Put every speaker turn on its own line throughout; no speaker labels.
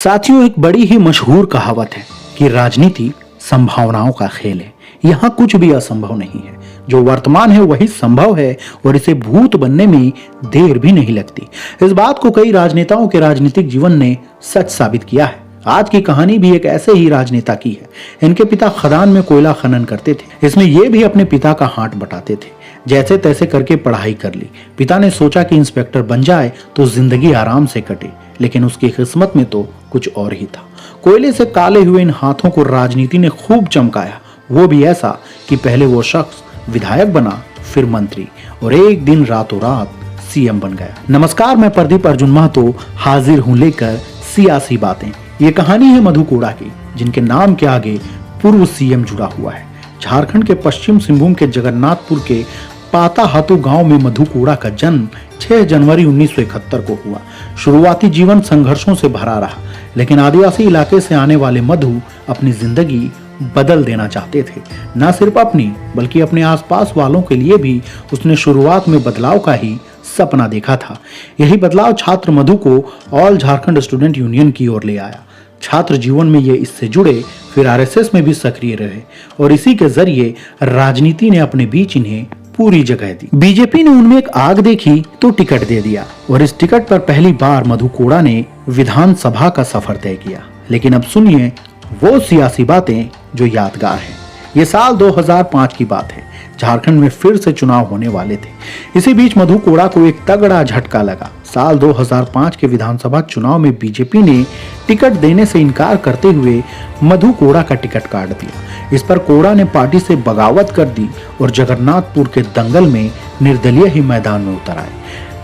साथियों, एक बड़ी ही मशहूर कहावत है कि राजनीति संभावनाओं का खेल है। यहाँ कुछ भी असंभव नहीं है। जो वर्तमान है वही संभव है और इसे भूत बनने में देर भी नहीं लगती। इस बात को कई राजनेताओं के राजनीतिक जीवन ने सच साबित किया है। आज की कहानी भी एक ऐसे ही राजनेता की है। इनके पिता खदान में कोयला खनन करते थे। इसमें ये भी अपने पिता का हाथ बटाते थे। जैसे तैसे करके पढ़ाई कर ली। पिता ने सोचा कि इंस्पेक्टर बन जाए तो जिंदगी आराम से कटे, लेकिन उसकी किस्मत में तो कुछ और ही था। कोयले से काले हुए इन हाथों को राजनीति ने खूब चमकाया, वो भी ऐसा कि पहले वो शख्स विधायक बना, फिर मंत्री और एक दिन रातों रात सीएम बन गया। नमस्कार, मैं प्रदीप अर्जुन महतो हाजिर हूं लेकर सियासी बातें। ये कहानी है मधु कोड़ा की, जिनके नाम के आगे पूर्व सीएम जुड़ा हुआ है। झारखंड के पश्चिम सिंहभूम के जगन्नाथपुर के पाताहातु गांव में मधु कोड़ा का जन्म 6 जनवरी 1971 को हुआ। शुरुआती जीवन संघर्षों से भरा रहा, लेकिन आदिवासी इलाके से आने वाले मधु अपनी जिंदगी बदल देना चाहते थे। न सिर्फ अपनी बल्कि अपने आसपास वालों के लिए भी उसने शुरुआत में बदलाव का ही सपना देखा था। यही बदलाव छात्र मधु को ऑल झारखंड स्टूडेंट यूनियन की ओर ले आया। छात्र जीवन में ये इससे जुड़े, फिर आरएसएस में भी सक्रिय रहे और इसी के जरिए राजनीति ने अपने बीच इन्हें पूरी जगह दी। बीजेपी ने उनमें एक आग देखी तो टिकट दे दिया और इस टिकट पर पहली बार मधु कोड़ा ने विधानसभा का सफर तय किया। लेकिन अब सुनिए वो सियासी बातें जो यादगार है। ये साल 2005 की बात है। झारखंड में फिर से चुनाव होने वाले थे। इसी बीच मधु कोड़ा को एक तगड़ा झटका लगा। साल 2005 के विधानसभा चुनाव में बीजेपी ने टिकट देने से इनकार करते हुए मधु कोड़ा का टिकट काट दिया। इस पर कोड़ा ने पार्टी से बगावत कर दी और जगन्नाथपुर के दंगल में निर्दलीय ही मैदान में उतर आए।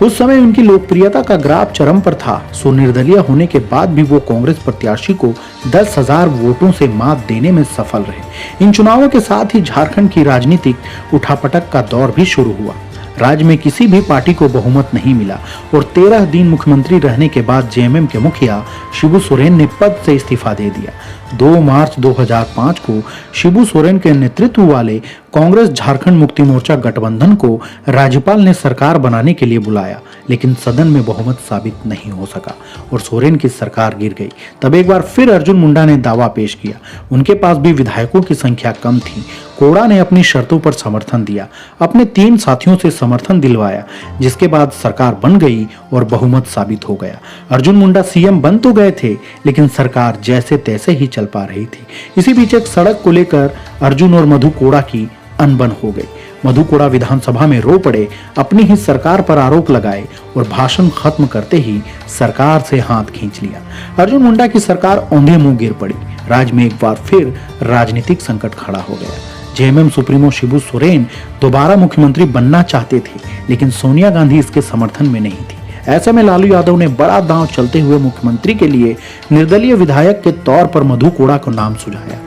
उस समय उनकी लोकप्रियता का ग्राफ चरम पर था, सो निर्दलीय होने के बाद भी वो कांग्रेस प्रत्याशी को 10,000 वोटों से मात देने में सफल रहे। इन चुनावों के साथ ही झारखंड की राजनीतिक उठापटक का दौर भी शुरू हुआ। राज्य में किसी भी पार्टी को बहुमत नहीं मिला और 13 दिन मुख्यमंत्री रहने के बाद जेएमएम के मुखिया शिबू सोरेन ने पद से इस्तीफा दे दिया। 2 मार्च 2005 को शिबू सोरेन के नेतृत्व वाले कांग्रेस झारखंड मुक्ति मोर्चा गठबंधन को राज्यपाल ने सरकार बनाने के लिए बुलाया, लेकिन सदन में बहुमत साबित नहीं हो सका और सोरेन की सरकार गिर गई। तब एक बार फिर अर्जुन मुंडा ने दावा पेश किया। उनके पास भी विधायकों की संख्या कम थी। कोड़ा ने अपनी शर्तों पर समर्थन दिया, अपने 3 साथियों से समर्थन दिलवाया, जिसके बाद सरकार बन गई और बहुमत साबित हो गया। अर्जुन मुंडा सीएम बन तो गए थे, लेकिन सरकार जैसे तैसे ही चल पा रही थी। इसी बीच एक सड़क को लेकर अर्जुन और मधु कोड़ा की अनबन हो गई। मधु कोड़ा विधानसभा में रो पड़े, अपनी ही सरकार पर आरोप लगाए और भाषण खत्म करते ही सरकार से हाथ खींच लिया। अर्जुन मुंडा की सरकार औंधे मुंह गिर पड़ी। राज्य में एक बार फिर राजनीतिक संकट खड़ा हो गया। जेएमएम सुप्रीमो शिबू सोरेन दोबारा मुख्यमंत्री बनना चाहते थे, लेकिन सोनिया गांधी इसके समर्थन में नहीं थी। ऐसे में लालू यादव ने बड़ा दांव चलते हुए मुख्यमंत्री के लिए निर्दलीय विधायक के तौर पर मधु कोड़ा को नाम सुझाया,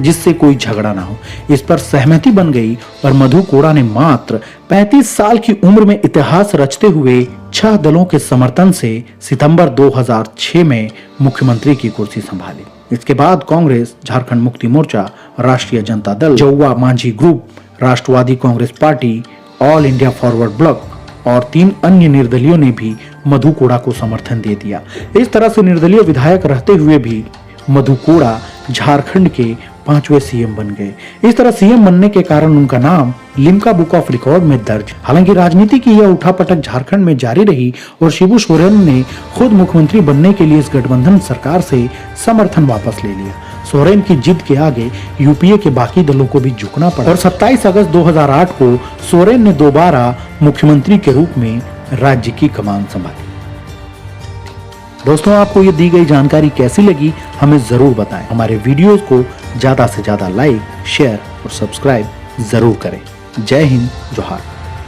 जिससे कोई झगड़ा ना हो। इस पर सहमति बन गई और मधु कोड़ा ने मात्र 35 साल की उम्र में इतिहास रचते हुए 6 दलों के समर्थन से सितंबर 2006 में मुख्यमंत्री की कुर्सी संभाली। इसके बाद कांग्रेस, झारखंड मुक्ति मोर्चा, राष्ट्रीय जनता दल, जौवा Manjhi group, Rashtravadi Congress party, all India forward bloc और 3 अन्य निर्दलियों ने भी मधु कोड़ा को समर्थन दे दिया। इस तरह से निर्दलीय विधायक रहते हुए भी मधु कोड़ा झारखंड के 5वें सीएम बन गए। इस तरह सीएम बनने के कारण उनका नाम लिम्का बुक ऑफ रिकॉर्ड में दर्ज। हालांकि राजनीति की यह उठापटक झारखंड में जारी रही और शिबू सोरेन ने खुद मुख्यमंत्री बनने के लिए इस गठबंधन सरकार से समर्थन वापस ले लिया। सोरेन की जिद के आगे यूपीए के बाकी दलों को भी झुकना पड़ा और 27 अगस्त 2008 को सोरेन ने दोबारा मुख्यमंत्री के रूप में राज्य की कमान संभाली। दोस्तों, आपको ये दी गई जानकारी कैसी लगी हमें जरूर बताएं। हमारे वीडियोस को ज्यादा से ज्यादा लाइक, शेयर और सब्सक्राइब जरूर करें। जय हिंद, जोहार।